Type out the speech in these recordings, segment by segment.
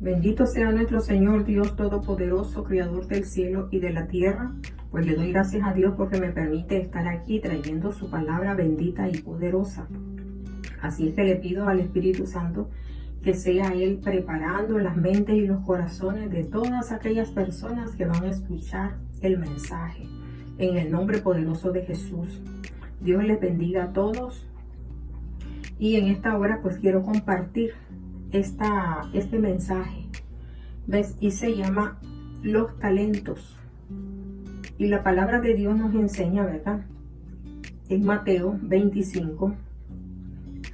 Bendito sea nuestro Señor Dios Todopoderoso, Creador del cielo y de la tierra. Pues le doy gracias a Dios porque me permite estar aquí trayendo su palabra bendita y poderosa. Así es que le pido al Espíritu Santo que sea Él preparando las mentes y los corazones de todas aquellas personas que van a escuchar el mensaje. En el nombre poderoso de Jesús. Dios les bendiga a todos. Y en esta hora pues quiero compartir este mensaje. ¿Ves? Y se llama los talentos. Y la palabra de Dios nos enseña, ¿verdad? En Mateo 25,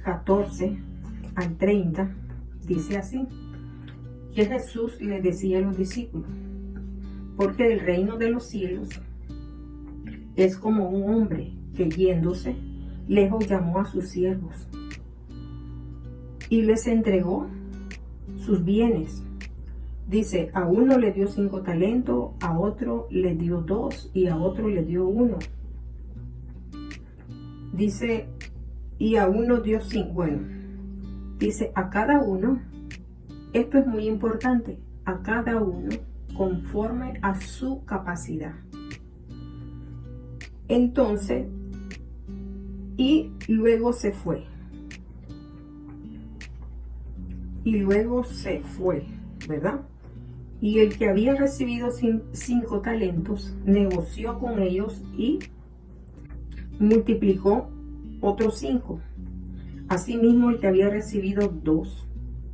14 al 30, dice así, que Jesús le decía a los discípulos, porque el reino de los cielos es como un hombre que yéndose lejos llamó a sus siervos y les entregó sus bienes. Dice, a uno le dio 5 talentos, a otro le dio 2 y a otro le dio 1. Dice, y a uno dio 5. Bueno, dice, a cada uno, esto es muy importante, a cada uno conforme a su capacidad. Entonces, y luego se fue. Y luego se fue, ¿verdad? Y el que había recibido 5 talentos, negoció con ellos y multiplicó otros 5. Asimismo, el que había recibido 2,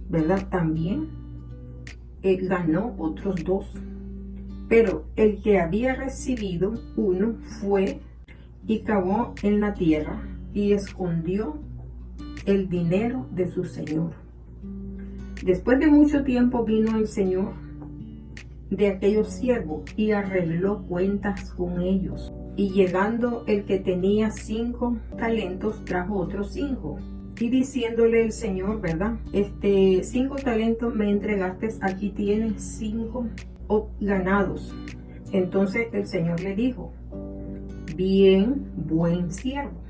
¿verdad? También ganó otros 2. Pero el que había recibido 1 fue y cavó en la tierra y escondió el dinero de su señor. Después de mucho tiempo vino el señor de aquellos siervos y arregló cuentas con ellos. Y llegando el que tenía 5 talentos, trajo otros 5. Y diciéndole el Señor, ¿verdad? 5 talentos me entregaste, aquí tienes 5 ganados. Entonces el Señor le dijo, bien, buen siervo.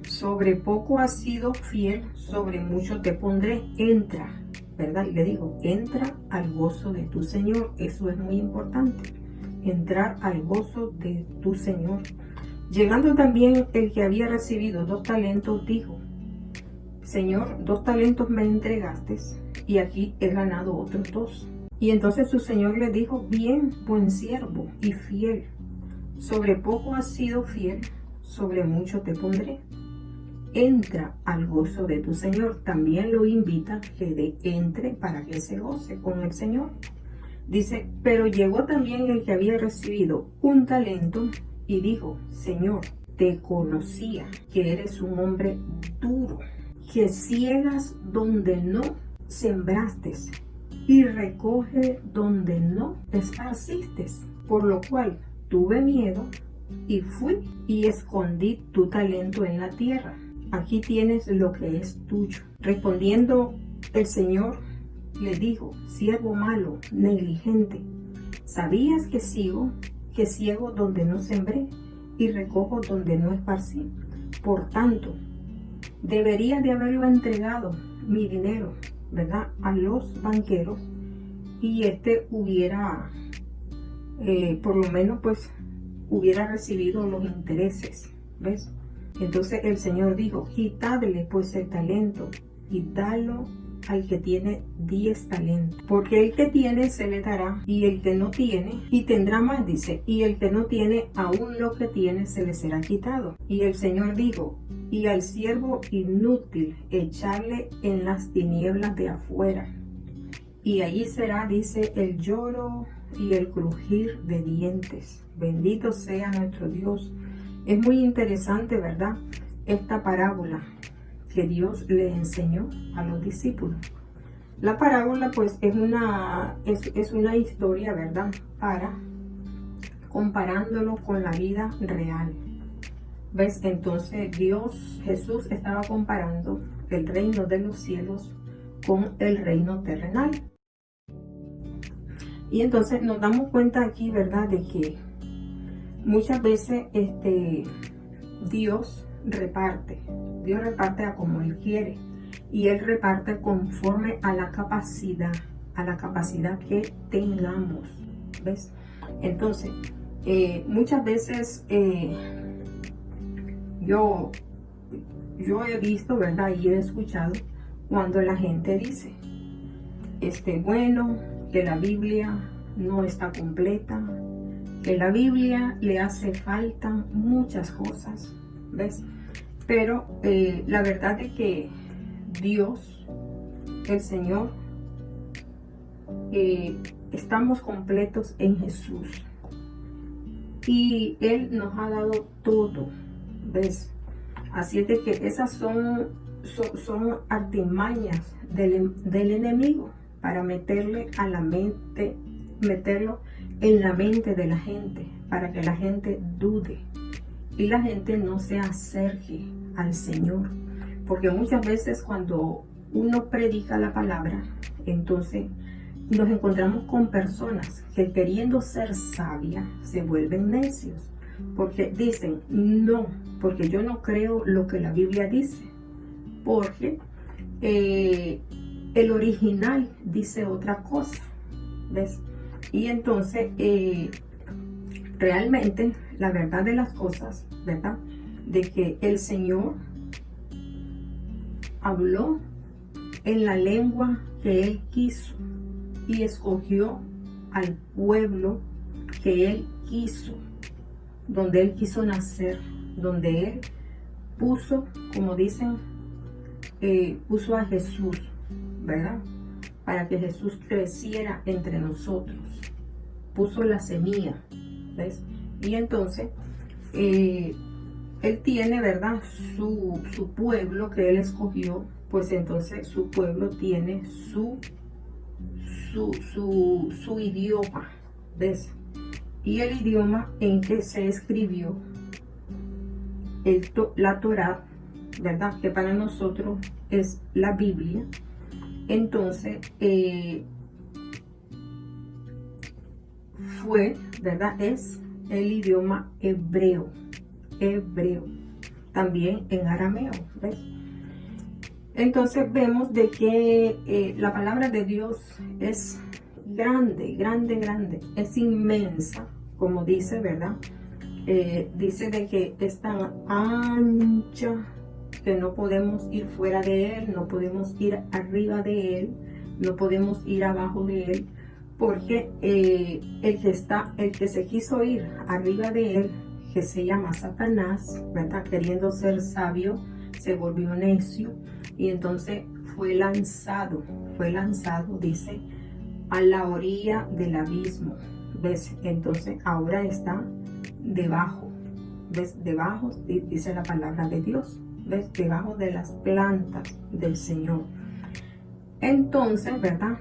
Sobre poco has sido fiel, sobre mucho te pondré, entra, ¿verdad? Y le digo, entra al gozo de tu Señor. Eso es muy importante, entrar al gozo de tu Señor. Llegando también el que había recibido 2 talentos, dijo, Señor, 2 talentos me entregaste y aquí he ganado otros 2. Y entonces su Señor le dijo, bien, buen siervo y fiel, sobre poco has sido fiel, sobre mucho te pondré. Entra al gozo de tu Señor. También lo invita que entre para que se goce con el Señor. Dice, pero llegó también el que había recibido 1 talento y dijo, Señor, te conocía que eres un hombre duro, que ciegas donde no sembraste y recoge donde no esparciste, por lo cual tuve miedo y fui y escondí tu talento en la tierra. Aquí tienes lo que es tuyo. Respondiendo el Señor le dijo, siervo malo, negligente, ¿sabías que ciego donde no sembré y recojo donde no esparcí? Por tanto, debería de haberlo entregado mi dinero, ¿verdad?, a los banqueros y hubiera, por lo menos pues, hubiera recibido los intereses, ¿ves? Entonces el Señor dijo, quitadle pues el talento y dalo al que tiene 10 talentos, porque el que tiene se le dará y el que no tiene y tendrá más, dice, y el que no tiene aún lo que tiene se le será quitado. Y el Señor dijo, y al siervo inútil echarle en las tinieblas de afuera, y allí será, dice, el lloro y el crujir de dientes. Bendito sea nuestro Dios. Es muy interesante, ¿verdad?, esta parábola que Dios le enseñó a los discípulos. La parábola pues es una historia, ¿verdad?, para comparándolo con la vida real. ¿Ves? Entonces Jesús estaba comparando el reino de los cielos con el reino terrenal. Y entonces nos damos cuenta aquí, ¿verdad?, de que muchas veces Dios reparte a como Él quiere, y Él reparte conforme a la capacidad a la capacidad que tengamos, ¿ves? Entonces, muchas veces yo he visto, ¿verdad? Y he escuchado cuando la gente dice, bueno, que la Biblia no está completa, que la Biblia le hace falta muchas cosas, ¿ves? Pero la verdad es que Dios, el Señor, estamos completos en Jesús. Y Él nos ha dado todo, ¿ves? Así es de que esas son artimañas del enemigo para meterle a la mente, meterlo en la mente de la gente, para que la gente dude y la gente no se acerque al Señor. Porque muchas veces cuando uno predica la palabra, entonces nos encontramos con personas que, queriendo ser sabias, se vuelven necios. Porque dicen, no, porque yo no creo lo que la Biblia dice. Porque el original dice otra cosa, ¿ves? Y entonces, realmente, la verdad de las cosas, ¿verdad? De que el Señor habló en la lengua que Él quiso y escogió al pueblo que Él quiso, donde Él quiso nacer, donde Él puso, como dicen, puso a Jesús, ¿verdad? Para que Jesús creciera entre nosotros. Puso la semilla, ¿ves? Y entonces, Él tiene, ¿verdad? Su pueblo que Él escogió, pues entonces su pueblo tiene su idioma, ¿ves? Y el idioma en que se escribió la Torá, ¿verdad? Que para nosotros es la Biblia. Entonces, ¿verdad? Es el idioma hebreo, también en arameo, ¿ves? Entonces vemos de que la palabra de Dios es grande, es inmensa, como dice, ¿verdad? Dice de que es tan ancha que no podemos ir fuera de Él, no podemos ir arriba de Él, no podemos ir abajo de Él, porque el que se quiso ir arriba de Él, que se llama Satanás, ¿verdad? Queriendo ser sabio, se volvió necio y entonces fue lanzado, dice, a la orilla del abismo, ¿ves? Entonces ahora está debajo, ¿ves? Debajo, dice la palabra de Dios, ¿ves? Debajo de las plantas del Señor. Entonces, ¿verdad?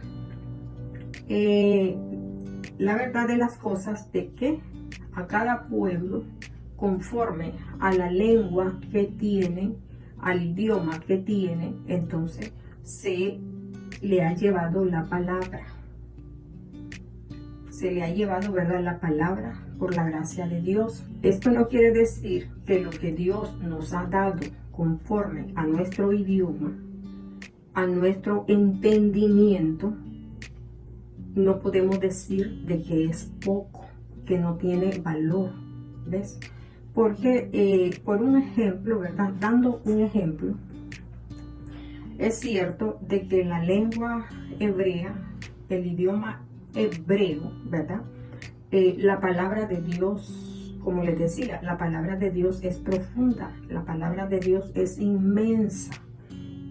La verdad de las cosas de que a cada pueblo, conforme a la lengua que tienen, al idioma que tienen, entonces se le ha llevado la palabra. Se le ha llevado, ¿verdad?, la palabra por la gracia de Dios. Esto no quiere decir que lo que Dios nos ha dado conforme a nuestro idioma, a nuestro entendimiento, no podemos decir de que es poco, que no tiene valor, ¿ves? Porque, por un ejemplo, ¿verdad? Dando un ejemplo, es cierto de que la lengua hebrea, el idioma hebreo, ¿verdad? La palabra de Dios, como les decía, la palabra de Dios es profunda, la palabra de Dios es inmensa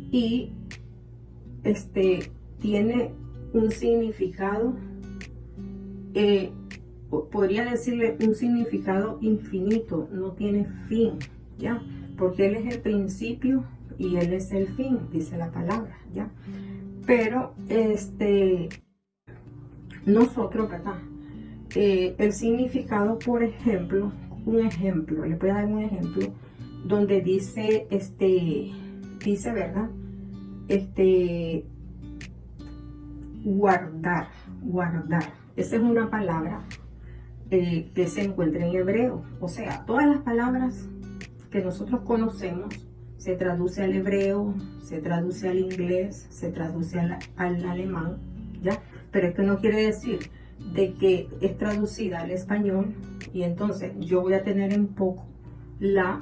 y tiene un significado, podría decirle un significado infinito, no tiene fin, ¿ya? Porque Él es el principio y Él es el fin, dice la palabra, ¿ya? Pero, nosotros, ¿verdad? El significado, por ejemplo, le voy a dar un ejemplo, donde dice, ¿verdad? Guardar. Esa es una palabra que se encuentra en hebreo. O sea, todas las palabras que nosotros conocemos se traduce al hebreo, se traduce al inglés, se traduce al alemán, ¿ya? Pero esto no quiere decir de que es traducida al español y entonces yo voy a tener en poco la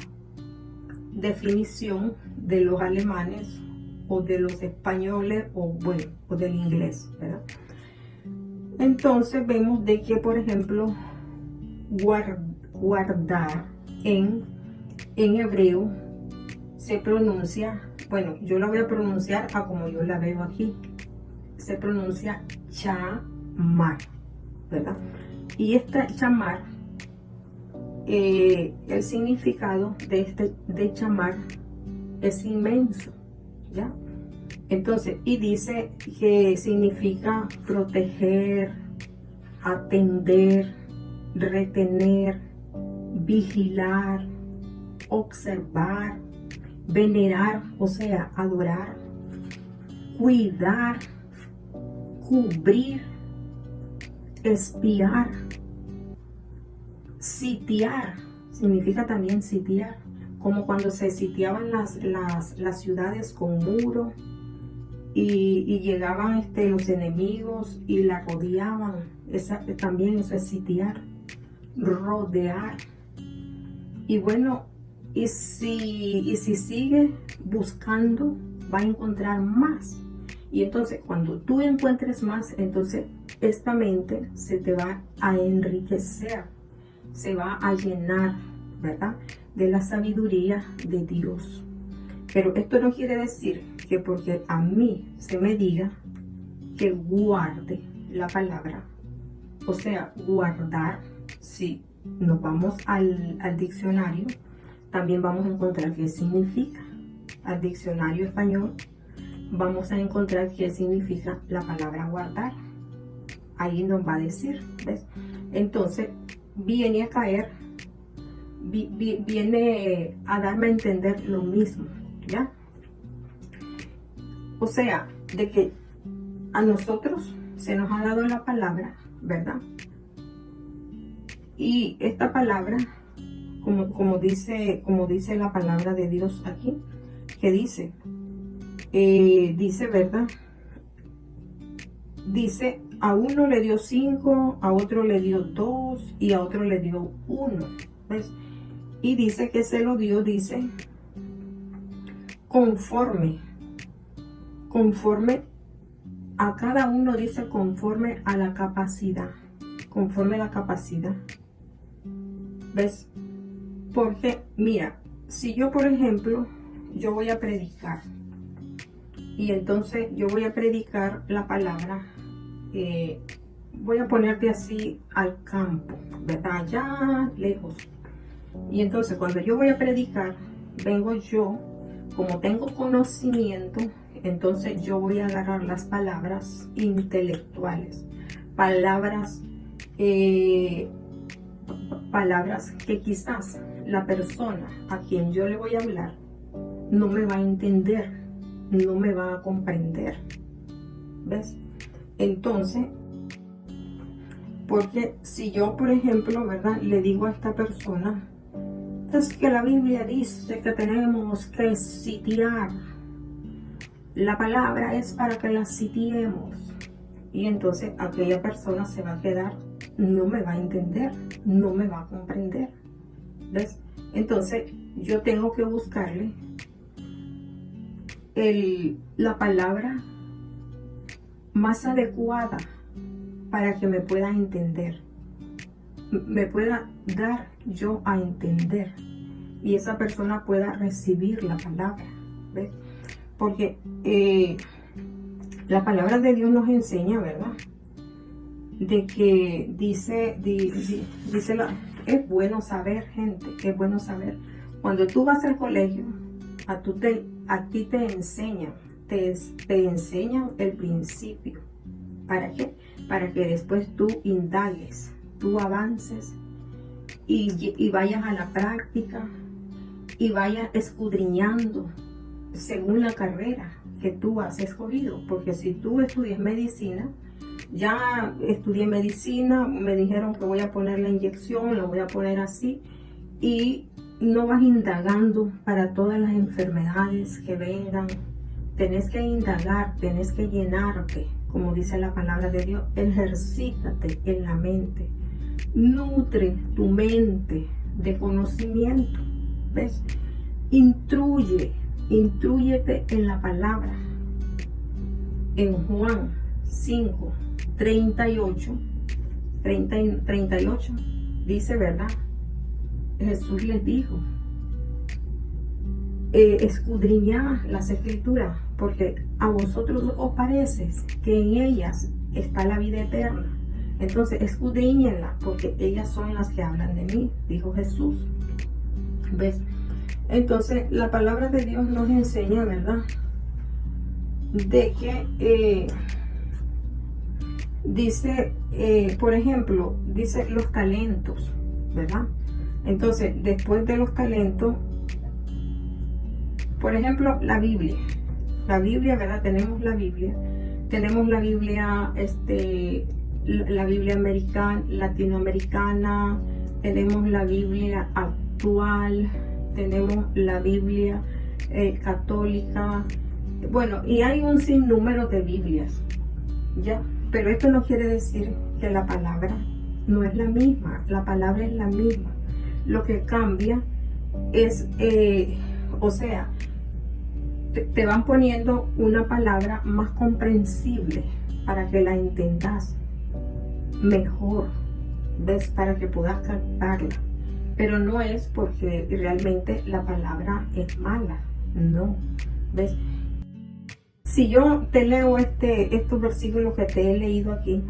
definición de los alemanes o de los españoles o bueno, o del inglés, ¿verdad? Entonces vemos de que, por ejemplo, guardar en hebreo se pronuncia, bueno, yo la voy a pronunciar a como yo la veo aquí, se pronuncia chamar, ¿verdad? Y esta chamar, el significado de chamar es inmenso, ¿ya? Entonces, y dice que significa proteger, atender, retener, vigilar, observar, venerar, o sea, adorar, cuidar, cubrir, espiar, sitiar, significa también sitiar, como cuando se sitiaban las ciudades con muros y llegaban los enemigos y la rodeaban. También eso es sitiar, rodear. Y bueno, y si sigue buscando, va a encontrar más. Y entonces cuando tú encuentres más, entonces esta mente se te va a enriquecer, se va a llenar, ¿verdad? De la sabiduría de Dios. Pero esto no quiere decir que porque a mí se me diga que guarde la palabra, o sea, guardar, si nos vamos al diccionario, también vamos a encontrar qué significa. Al diccionario español vamos a encontrar qué significa la palabra guardar. Ahí nos va a decir, ¿ves? Entonces viene a caer, viene a darme a entender lo mismo, ¿ya? O sea, de que a nosotros se nos ha dado la palabra, ¿verdad? Y esta palabra, como dice la palabra de Dios aquí, que dice, ¿verdad? Dice, a uno le dio 5, a otro le dio 2 y a otro le dio 1, ¿ves? Y dice que se lo dio, dice, conforme a cada uno, dice conforme a la capacidad, ¿ves? Porque mira, si yo por ejemplo, yo voy a predicar y entonces yo voy a predicar la palabra, voy a ponerte así al campo, ¿verdad? Allá lejos. Y entonces cuando yo voy a predicar, vengo yo, como tengo conocimiento, entonces yo voy a agarrar las palabras intelectuales, palabras que quizás la persona a quien yo le voy a hablar no me va a entender, no me va a comprender, ¿ves? Entonces, porque si yo, por ejemplo, ¿verdad?, le digo a esta persona, es que la Biblia dice que tenemos que sitiar, la palabra es para que la sitiemos, y entonces aquella persona se va a quedar, no me va a entender, no me va a comprender, ¿ves? Entonces yo tengo que buscarle la palabra más adecuada para que me pueda entender, me pueda dar yo a entender y esa persona pueda recibir la palabra, ¿ves? Porque la palabra de Dios nos enseña, ¿verdad?, de que es bueno saber, gente, es bueno saber. Cuando tú vas al colegio, a ti te enseñan, te enseñan el principio. ¿Para qué? Para que después tú indagues, tú avances y vayas a la práctica y vayas escudriñando según la carrera que tú has escogido. Porque si tú estudias medicina, ya estudié medicina, me dijeron que voy a poner la inyección, la voy a poner así, y no vas indagando para todas las enfermedades que vengan. Tenés que indagar, tenés que llenarte como dice la palabra de Dios, ejercítate en la mente, nutre tu mente de conocimiento, ¿ves? Intrúyete en la palabra. En Juan 5, 38 dice, ¿verdad? Jesús les dijo, escudriñad las escrituras, porque a vosotros os parece que en ellas está la vida eterna. Entonces escudriñenlas, porque ellas son las que hablan de mí, dijo Jesús. ¿Ves? Entonces la palabra de Dios nos enseña, ¿verdad?, de que dice, por ejemplo, dice los talentos, ¿verdad? Entonces, después de los talentos, por ejemplo, la Biblia, ¿verdad? Tenemos la Biblia, la Biblia americana, latinoamericana, tenemos la Biblia actual, tenemos la Biblia católica, bueno, y hay un sinnúmero de Biblias, ¿ya? Pero esto no quiere decir que la palabra no es la misma, la palabra es la misma. Lo que cambia es, te van poniendo una palabra más comprensible para que la entendas mejor, ¿ves? Para que puedas captarla. Pero no es porque realmente la palabra es mala, no, ¿ves? Si yo te leo estos versículos que te he leído aquí,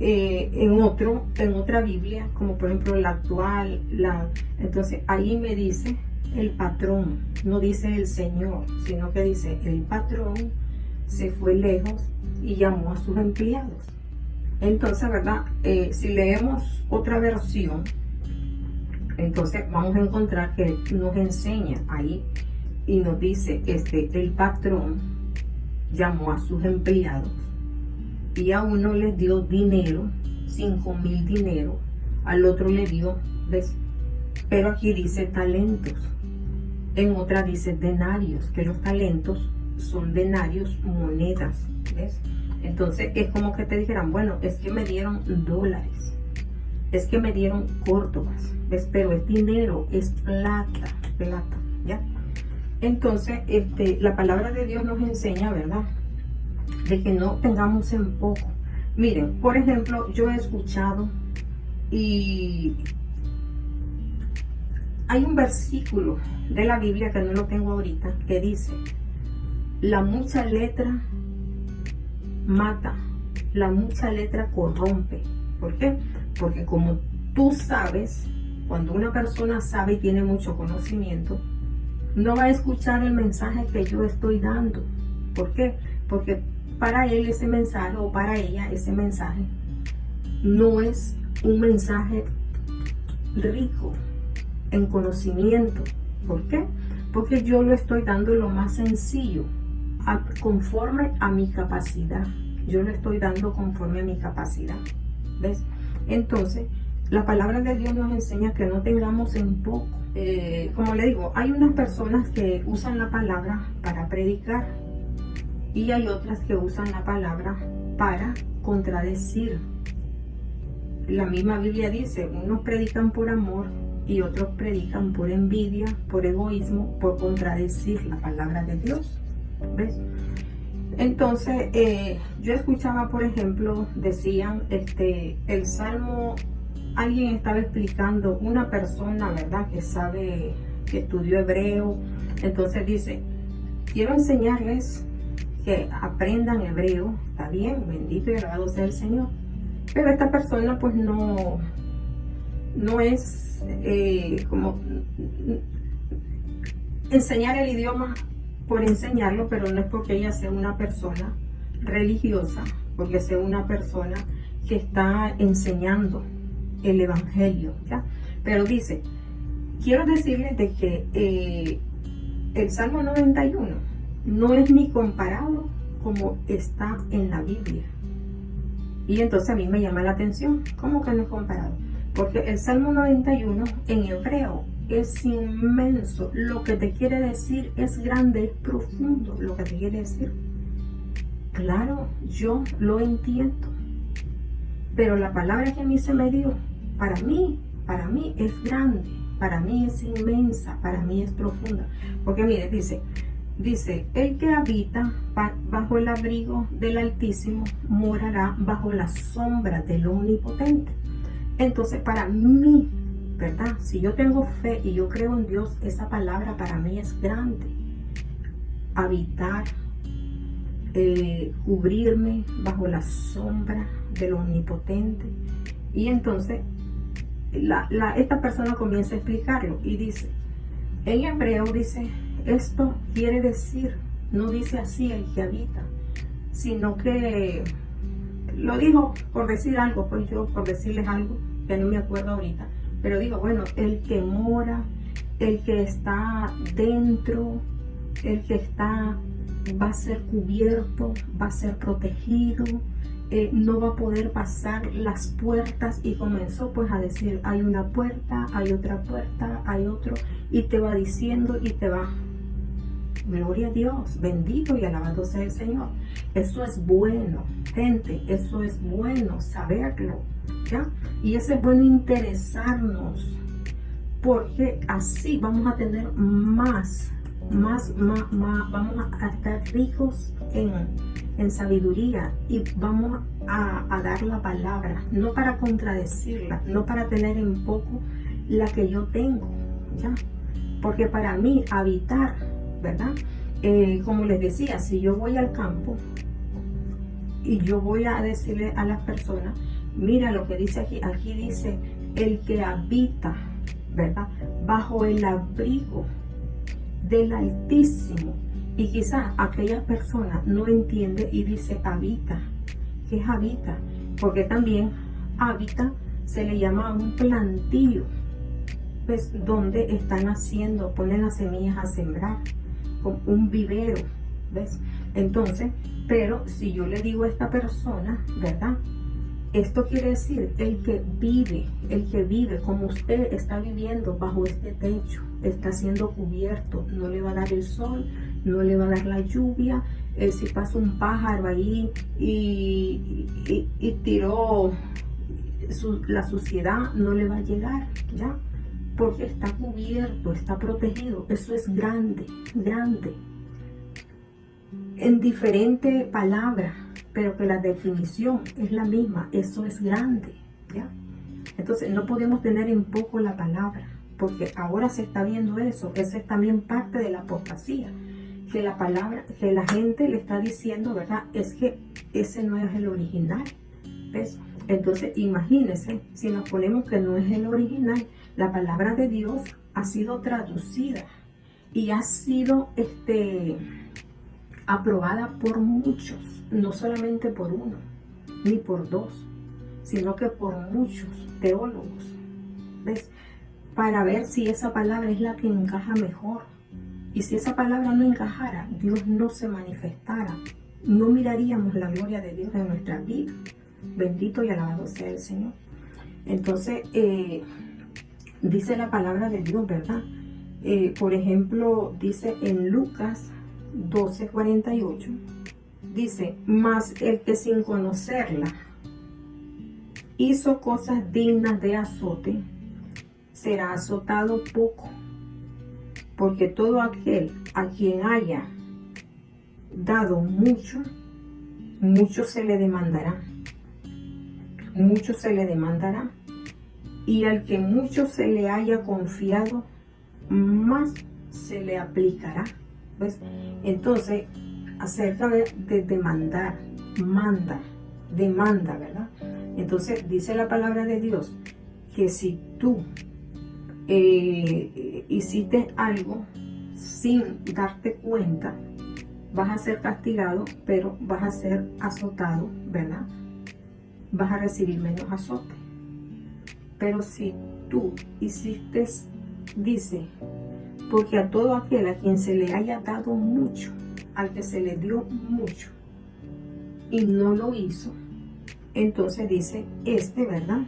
en otra Biblia, como por ejemplo la actual, entonces ahí me dice el patrón, no dice el Señor, sino que dice el patrón se fue lejos y llamó a sus empleados. Entonces, ¿verdad? Si leemos otra versión, entonces vamos a encontrar que nos enseña ahí y nos dice, el patrón llamó a sus empleados y a uno les dio dinero, 5,000 dinero, al otro le dio, ¿ves? Pero aquí dice talentos, en otra dice denarios, que los talentos son denarios, monedas, ¿ves? Entonces es como que te dijeran, bueno, es que me dieron dólares, es que me dieron córdobas, ¿ves? Pero es dinero, es plata, ¿ya? Entonces, la palabra de Dios nos enseña, ¿verdad?, de que no tengamos en poco. Miren, por ejemplo, yo he escuchado y hay un versículo de la Biblia que no lo tengo ahorita, que dice, la mucha letra mata, la mucha letra corrompe. ¿Por qué? Porque como tú sabes, cuando una persona sabe y tiene mucho conocimiento, no va a escuchar el mensaje que yo estoy dando. ¿Por qué? Porque para él ese mensaje, o para ella ese mensaje, no es un mensaje rico en conocimiento. ¿Por qué? Porque yo lo estoy dando lo más sencillo, conforme a mi capacidad. Yo lo estoy dando conforme a mi capacidad. ¿Ves? Entonces, la palabra de Dios nos enseña que no tengamos en poco. Como le digo, hay unas personas que usan la palabra para predicar y hay otras que usan la palabra para contradecir. La misma Biblia dice, unos predican por amor y otros predican por envidia, por egoísmo, por contradecir la palabra de Dios. ¿Ves? Entonces, yo escuchaba, por ejemplo, decían, el Salmo, alguien estaba explicando, una persona, ¿verdad?, que sabe, que estudió hebreo, entonces dice, quiero enseñarles que aprendan hebreo, está bien, bendito y alabado sea el Señor, pero esta persona pues no es como enseñar el idioma por enseñarlo, pero no es porque ella sea una persona religiosa, porque sea una persona que está enseñando el evangelio, ¿ya? Pero dice, quiero decirles de que el Salmo 91 no es ni comparado como está en la Biblia. Y entonces a mí me llama la atención, ¿cómo que no es comparado? Porque el Salmo 91 en hebreo es inmenso. Lo que te quiere decir es grande, es profundo lo que te quiere decir. claro, yo lo entiendo, pero la palabra que a mí se me dio, para mí es grande, para mí es inmensa, para mí es profunda. Porque mire, dice, el que habita bajo el abrigo del Altísimo morará bajo la sombra del Omnipotente. Entonces, para mí, ¿verdad? Si yo tengo fe y yo creo en Dios, esa palabra para mí es grande. Habitar, cubrirme bajo la sombra del Omnipotente. Y entonces, esta persona comienza a explicarlo y dice, en hebreo dice, esto quiere decir, no dice así el que habita, sino que lo dijo por decir algo, pues yo por decirles algo, que no me acuerdo ahorita, pero digo, bueno, el que mora, el que está dentro, el que está, va a ser cubierto, va a ser protegido, no va a poder pasar las puertas. Y comenzó pues a decir, hay una puerta, hay otra puerta, hay otro, y te va diciendo y te va. Gloria a Dios, bendito y alabado sea el Señor. Eso es bueno, gente, eso es bueno saberlo, ¿ya? Y eso es bueno interesarnos, porque así vamos a tener más, vamos a estar ricos en sabiduría, y vamos a dar la palabra, no para contradecirla, no para tener en poco la que yo tengo, ¿ya? Porque para mí habitar, ¿verdad? Como les decía, si yo voy al campo y yo voy a decirle a las personas, mira lo que dice aquí dice, el que habita, ¿verdad? Bajo el abrigo del Altísimo. Y quizás aquella persona no entiende y dice habita. ¿Qué es habita? Porque también habita se le llama a un plantío, pues donde están haciendo, ponen las semillas a sembrar, con un vivero, ¿ves? Entonces, pero si yo le digo a esta persona, ¿verdad? Esto quiere decir el que vive como usted está viviendo bajo este techo, está siendo cubierto, no le va a dar el sol, no le va a dar la lluvia. Si pasa un pájaro ahí y tiró la suciedad, no le va a llegar, ¿ya? Porque está cubierto, está protegido. Eso es grande, grande. En diferente palabra, pero que la definición es la misma. Eso es grande, ¿ya? Entonces no podemos tener en poco la palabra, porque ahora se está viendo eso. Esa es también parte de la apostasía, que la palabra, que la gente le está diciendo, ¿verdad? Es que ese no es el original, ¿ves? Entonces imagínense, si nos ponemos que no es el original, la palabra de Dios ha sido traducida y ha sido aprobada por muchos, no solamente por uno, ni por dos, sino que por muchos teólogos, ¿ves? Para ver si esa palabra es la que encaja mejor. Y si esa palabra no encajara, Dios no se manifestara, no miraríamos la gloria de Dios en nuestra vida. Bendito y alabado sea el Señor. Entonces, dice la palabra de Dios, ¿verdad? Por ejemplo, dice en Lucas 12:48, dice, mas el que sin conocerla hizo cosas dignas de azote, será azotado poco, porque todo aquel a quien haya dado mucho, mucho se le demandará. Mucho se le demandará, y al que mucho se le haya confiado, más se le aplicará. ¿Ves? Entonces, acerca de demandar, demanda, ¿verdad? Entonces, dice la palabra de Dios que si tú hiciste algo sin darte cuenta, vas a ser castigado, pero vas a ser azotado, ¿verdad? Vas a recibir menos azote. Pero si tú hiciste, dice, porque a todo aquel a quien se le haya dado mucho, al que se le dio mucho y no lo hizo, entonces dice, ¿verdad?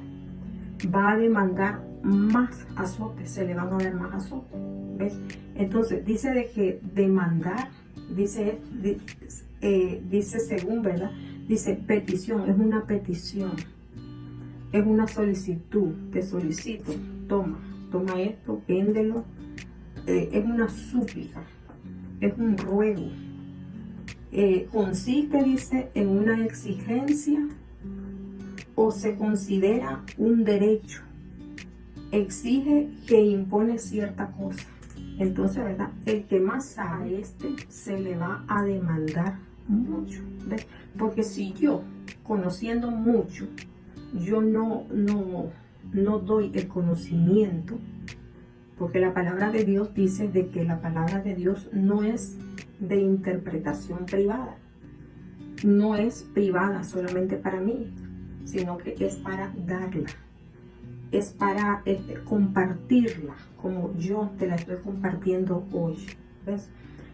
Va a demandar más azote, se le van a dar más azote, ¿ves? Entonces dice de que demandar, dice dice según, ¿verdad? Dice petición, es una petición, es una solicitud, te solicito, toma esto, véndelo, es una súplica, es un ruego. Consiste, dice, en una exigencia o se considera un derecho. Exige que impone cierta cosa. Entonces, ¿verdad? El que más sabe se le va a demandar mucho. ¿Ves? Porque si yo, conociendo mucho, yo no doy el conocimiento, porque la palabra de Dios dice de que la palabra de Dios no es de interpretación privada, no es privada solamente para mí, sino que es para darla, es para compartirla, como yo te la estoy compartiendo hoy. ¿Ves?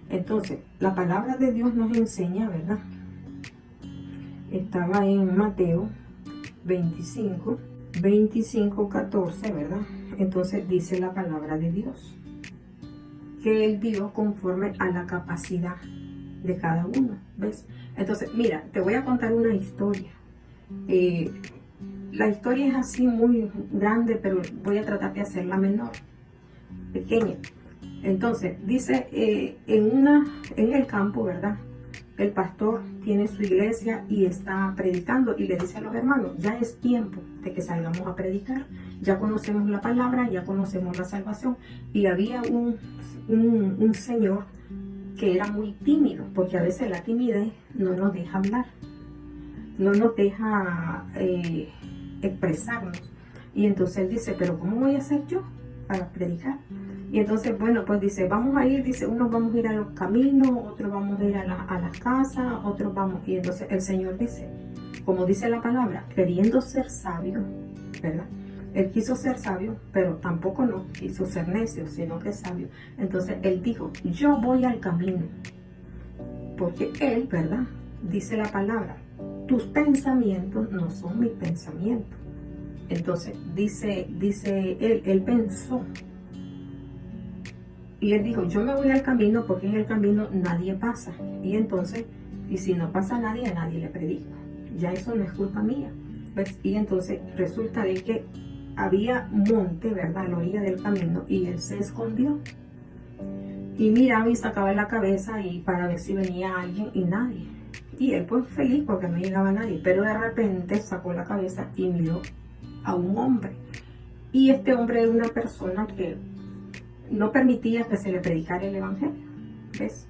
Entonces, la palabra de Dios nos enseña, ¿verdad? Estaba en Mateo 25, 14, ¿verdad? Entonces dice la palabra de Dios que Él dio conforme a la capacidad de cada uno, ¿ves? Entonces, mira, te voy a contar una historia. La historia es así muy grande, pero voy a tratar de hacerla menor, pequeña. Entonces, dice, en el campo, ¿verdad? El pastor tiene su iglesia y está predicando y le dice a los hermanos, ya es tiempo de que salgamos a predicar, ya conocemos la palabra, ya conocemos la salvación. Y había un señor que era muy tímido, porque a veces la timidez no nos deja hablar, no nos deja expresarnos. Y entonces él dice, pero ¿cómo voy a hacer yo para predicar? Y entonces, bueno, pues dice, vamos a ir, dice, unos vamos a ir a los caminos, otros vamos a ir a las casas, otros vamos. Y entonces el Señor dice, como dice la palabra, queriendo ser sabio, ¿verdad? Él quiso ser sabio, pero tampoco no quiso ser necio, sino que sabio. Entonces él dijo, yo voy al camino. Porque él, ¿verdad? Dice la palabra, tus pensamientos no son mis pensamientos. Entonces dice él pensó. Y él dijo, yo me voy al camino porque en el camino nadie pasa. Y entonces, y si no pasa nadie, a nadie le predico. Ya eso no es culpa mía. ¿Ves? Y entonces resulta de que había monte, ¿verdad? A la orilla del camino y él se escondió. Y miraba y sacaba la cabeza y para ver si venía alguien y nadie. Y él pues feliz porque no llegaba nadie. Pero de repente sacó la cabeza y miró a un hombre. Y este hombre era una persona que no permitía que se le predicara el evangelio, ¿ves?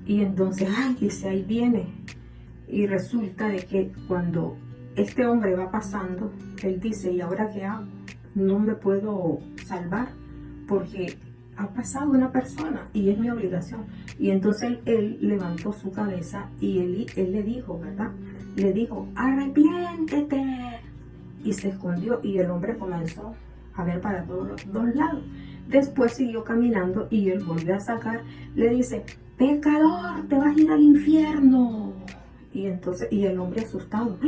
Y entonces, ay, dice, ahí viene. Y resulta de que cuando este hombre va pasando, él dice, ¿y ahora qué hago? No me puedo salvar porque ha pasado una persona y es mi obligación. Y entonces él levantó su cabeza y él le dijo, ¿verdad? Le dijo, arrepiéntete. Y se escondió y el hombre comenzó a ver para todos los dos lados. Después siguió caminando y él volvió a sacar, le dice, pecador, te vas a ir al infierno. Y entonces, y el hombre asustado,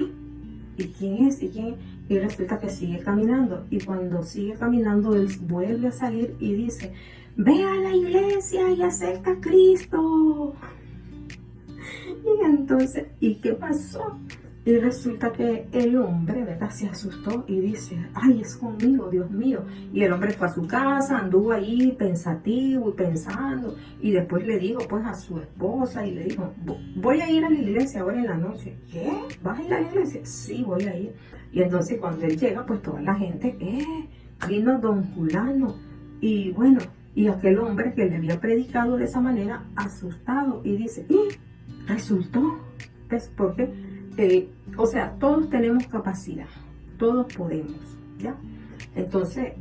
¿y quién es? ¿Y quién? Y resulta que sigue caminando. Y cuando sigue caminando, él vuelve a salir y dice, ve a la iglesia y acepta a Cristo. Y entonces, ¿y qué pasó? Y resulta que el hombre, ¿verdad? Se asustó y dice, ay, es conmigo, Dios mío. Y el hombre fue a su casa, anduvo ahí pensativo y pensando. Y después le dijo, pues, a su esposa y le dijo, voy a ir a la iglesia ahora en la noche. ¿Qué? ¿Vas a ir a la iglesia? Sí, voy a ir. Y entonces cuando él llega, pues toda la gente, vino don Julano. Y bueno, y aquel hombre que le había predicado de esa manera, asustado. Y dice, resultó. ¿Ves por qué? O sea, todos tenemos capacidad, todos podemos, ¿ya? Entonces,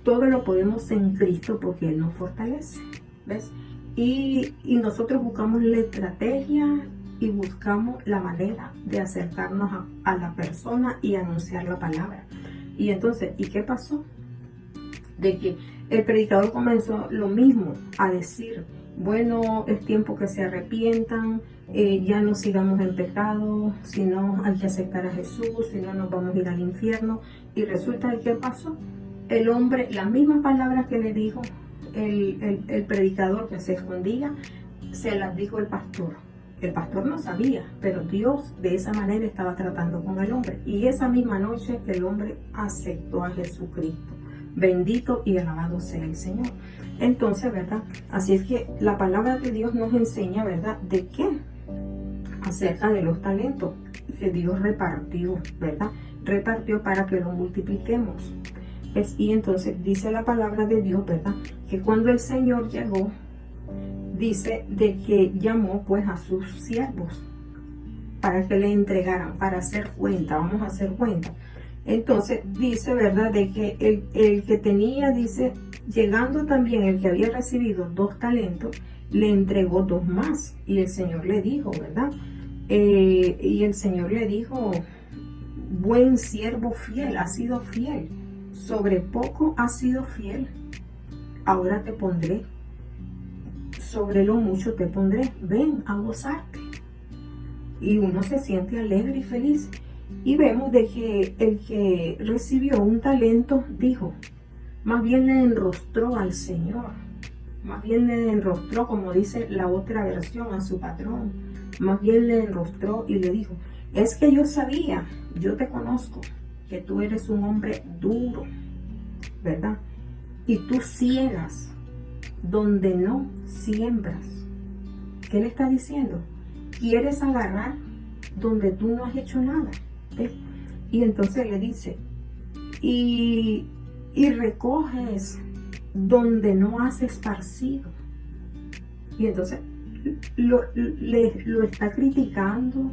todo lo podemos en Cristo porque Él nos fortalece, ¿ves? Y nosotros buscamos la estrategia y buscamos la manera de acercarnos a la persona y anunciar la palabra. Y entonces, ¿y qué pasó? De que el predicador comenzó lo mismo a decir, bueno, es tiempo que se arrepientan, ya no sigamos en pecado, si no hay que aceptar a Jesús, si no nos vamos a ir al infierno. Y resulta de qué pasó. El hombre, las mismas palabras que le dijo el predicador que se escondía, se las dijo el pastor. El pastor no sabía, pero Dios de esa manera estaba tratando con el hombre. Y esa misma noche el hombre aceptó a Jesucristo. Bendito y alabado sea el Señor. Entonces, ¿verdad? Así es que la palabra de Dios nos enseña, ¿verdad? ¿De qué? Acerca de los talentos que Dios repartió, ¿verdad? Repartió para que lo multipliquemos. Y entonces dice la palabra de Dios, ¿verdad? Que cuando el Señor llegó, dice de que llamó pues a sus siervos para que le entregaran, para hacer cuenta, vamos a hacer cuenta. Entonces dice, ¿verdad? De que el que tenía, dice, llegando también el que había recibido 2 talentos, le entregó 2 más. Y el Señor le dijo, ¿verdad? Y el Señor le dijo, buen siervo fiel, has sido fiel. Sobre poco has sido fiel. Ahora te pondré. Sobre lo mucho te pondré. Ven a gozarte. Y uno se siente alegre y feliz. Y vemos de que el que recibió un talento dijo, más bien le enrostró al Señor. Más bien le enrostró, como dice la otra versión, a su patrón. Más bien le enrostró y le dijo, es que yo sabía, yo te conozco, que tú eres un hombre duro, ¿verdad? Y tú ciegas donde no siembras. ¿Qué le está diciendo? Quieres agarrar donde tú no has hecho nada. ¿Ves? Y entonces le dice, y recoges donde no has esparcido. Y entonces lo está criticando,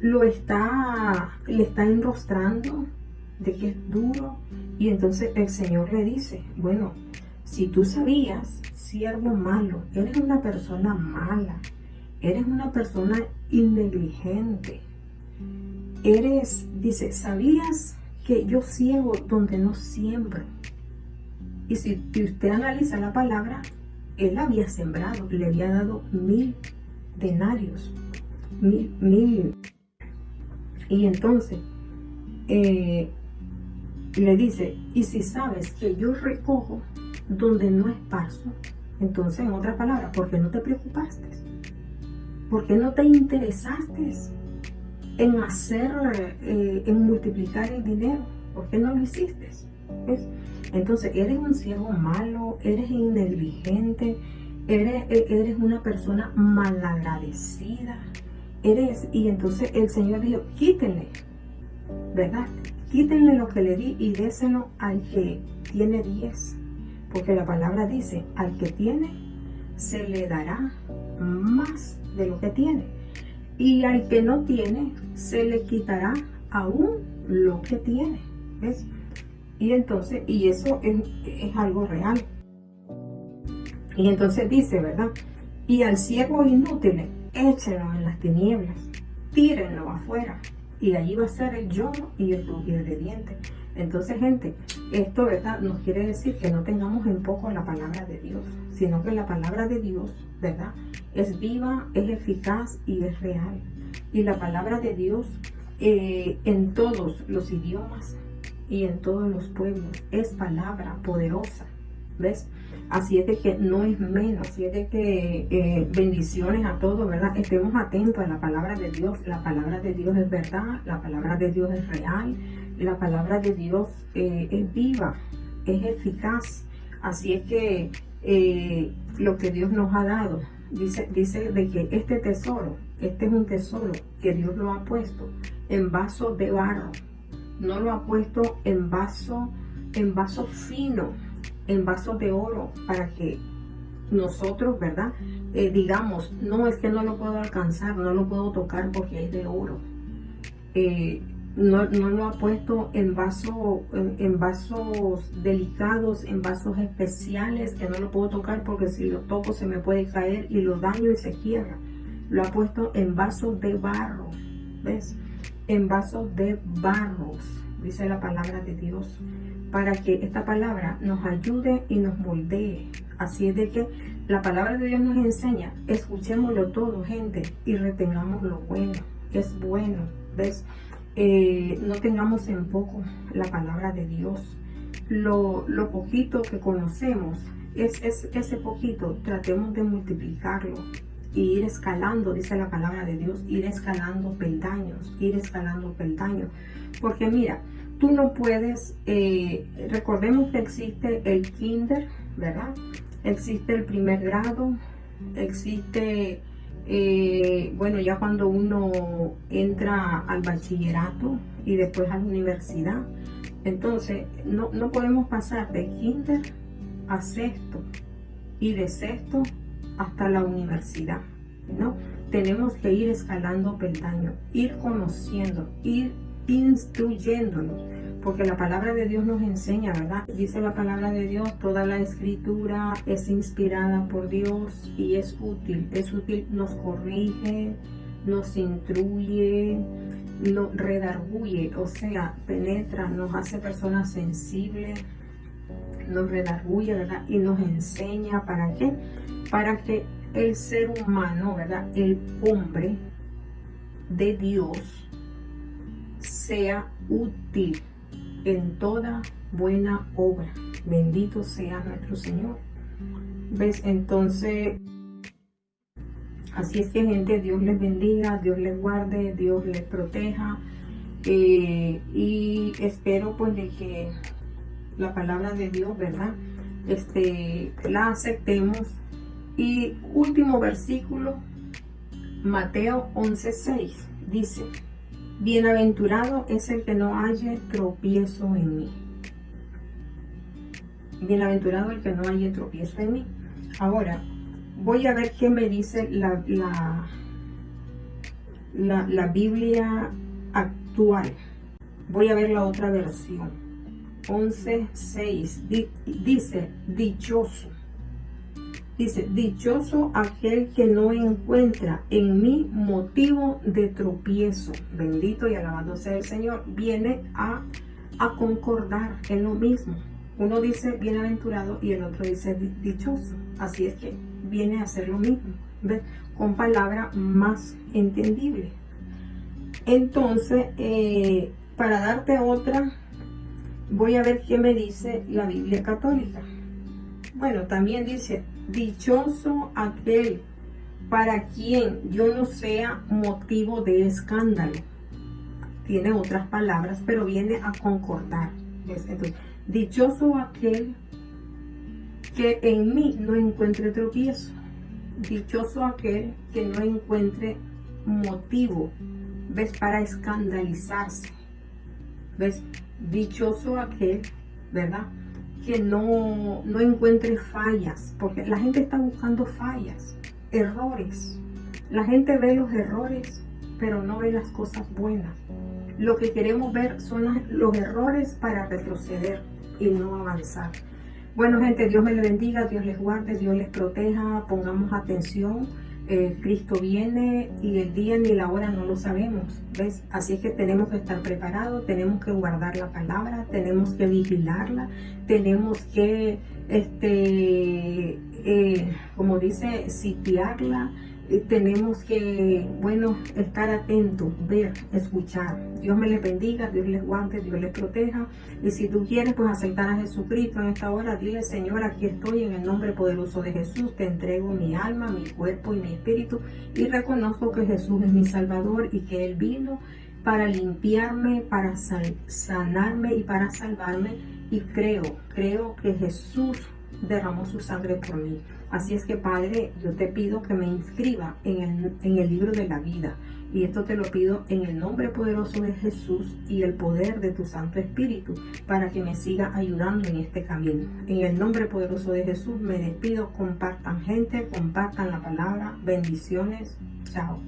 le está enrostrando de que es duro. Y entonces el Señor le dice, bueno, si tú sabías, siervo malo, eres una persona mala, eres una persona innegligente, dice, sabías que yo ciego donde no siembro. Y si usted analiza la palabra, él había sembrado, le había dado 1000 denarios, mil. Y entonces le dice, y si sabes que yo recojo donde no esparzo, entonces en otras palabras, ¿por qué no te preocupaste? ¿Por qué no te interesaste en hacer, en multiplicar el dinero? ¿Por qué no lo hiciste? ¿Ves? Entonces eres un siervo malo, eres negligente, eres una persona malagradecida, y entonces el Señor dijo, quítenle, ¿verdad? Quítenle lo que le di y déselo al que tiene 10, porque la palabra dice, al que tiene, se le dará más de lo que tiene, y al que no tiene, se le quitará aún lo que tiene, ¿ves? Y entonces, y eso es algo real. Y entonces dice, ¿verdad? Y al ciego inútil, échenlo en las tinieblas, tírenlo afuera, y allí va a ser el lloro y el crujir de dientes. Entonces, gente, esto, ¿verdad?, nos quiere decir que no tengamos en poco la palabra de Dios, sino que la palabra de Dios, ¿verdad?, es viva, es eficaz y es real. Y la palabra de Dios en todos los idiomas y en todos los pueblos es palabra poderosa, ¿ves? Así es de que no es menos, así es de que bendiciones a todos, ¿verdad? Estemos atentos a la palabra de Dios. La palabra de Dios es verdad, la palabra de Dios es real, la palabra de Dios es viva, es eficaz. Así es que lo que Dios nos ha dado, dice de que este es un tesoro que Dios lo ha puesto en vaso de barro, no lo ha puesto en vaso fino, en vasos de oro, para que nosotros, ¿verdad?, digamos, no, es que no lo puedo alcanzar, no lo puedo tocar porque es de oro. No lo ha puesto en vasos delicados, en vasos especiales, que no lo puedo tocar porque si lo toco se me puede caer y lo daño y se quiebra. Lo ha puesto en vasos de barro, ¿ves? En vasos de barros, dice la palabra de Dios, para que esta palabra nos ayude y nos moldee. Así es de que la palabra de Dios nos enseña, escuchémoslo todo, gente, y retengamos lo bueno. Es bueno, ¿ves? No tengamos en poco la palabra de Dios. Lo poquito que conocemos, ese poquito, tratemos de multiplicarlo. y ir escalando, dice la palabra de Dios, ir escalando peldaños, porque mira, tú no puedes, recordemos que existe el kinder, ¿verdad? Existe el primer grado, existe, bueno, ya cuando uno entra al bachillerato y después a la universidad. Entonces, no podemos pasar de kinder a sexto y de sexto hasta la universidad, ¿no? Tenemos que ir escalando peldaños, ir conociendo, ir instruyéndonos, porque la palabra de Dios nos enseña, ¿verdad? Dice la palabra de Dios, toda la escritura es inspirada por Dios y es útil, nos corrige, nos instruye, nos redarguye, o sea, penetra, nos hace personas sensibles, nos redarguye, ¿verdad? Y nos enseña, ¿para qué? Para que el ser humano, ¿verdad? El hombre de Dios sea útil en toda buena obra. Bendito sea nuestro Señor. ¿Ves? Entonces, así es que, gente, Dios les bendiga, Dios les guarde, Dios les proteja. Y espero pues de que la palabra de Dios, ¿verdad? La aceptemos. Y último versículo, Mateo 11:6, dice: bienaventurado es el que no halle tropiezo en mí. Bienaventurado el que no halle tropiezo en mí. Ahora, voy a ver qué me dice la Biblia actual. Voy a ver la otra versión. 11:6 dice: dichoso. Dice: dichoso aquel que no encuentra en mí motivo de tropiezo. Bendito y alabado sea el Señor. Viene a concordar en lo mismo. Uno dice bienaventurado y el otro dice dichoso. Así es que viene a hacer lo mismo, ¿ves? Con palabras más entendibles. Entonces, para darte otra, voy a ver qué me dice la Biblia católica. Bueno, también dice: dichoso aquel para quien yo no sea motivo de escándalo. Tiene otras palabras, pero viene a concordar. Entonces, dichoso aquel que en mí no encuentre tropiezo. Dichoso aquel que no encuentre motivo, ¿ves? Para escandalizarse. ¿Ves? Dichoso aquel, ¿verdad? Que no encuentre fallas, porque la gente está buscando fallas, errores. La gente ve los errores, pero no ve las cosas buenas. Lo que queremos ver son los errores para retroceder y no avanzar. Bueno, gente, Dios me les bendiga, Dios les guarde, Dios les proteja, pongamos atención. Cristo viene y el día ni la hora no lo sabemos, ¿ves? Así es que tenemos que estar preparados, tenemos que guardar la palabra, tenemos que vigilarla, tenemos que, como dice, sitiarla, tenemos que, bueno, estar atentos, ver, escuchar. Dios me les bendiga, Dios les guarde, Dios les proteja. Y si tú quieres, pues aceptar a Jesucristo en esta hora, dile: Señor, aquí estoy, en el nombre poderoso de Jesús, te entrego mi alma, mi cuerpo y mi espíritu, y reconozco que Jesús es mi Salvador y que Él vino para limpiarme, para sanarme y para salvarme. Y creo que Jesús derramó su sangre por mí. Así es que, Padre, yo te pido que me inscriba en el libro de la vida. Y esto te lo pido en el nombre poderoso de Jesús y el poder de tu Santo Espíritu, para que me siga ayudando en este camino. En el nombre poderoso de Jesús me despido. Compartan, gente, compartan la palabra. Bendiciones. Chao.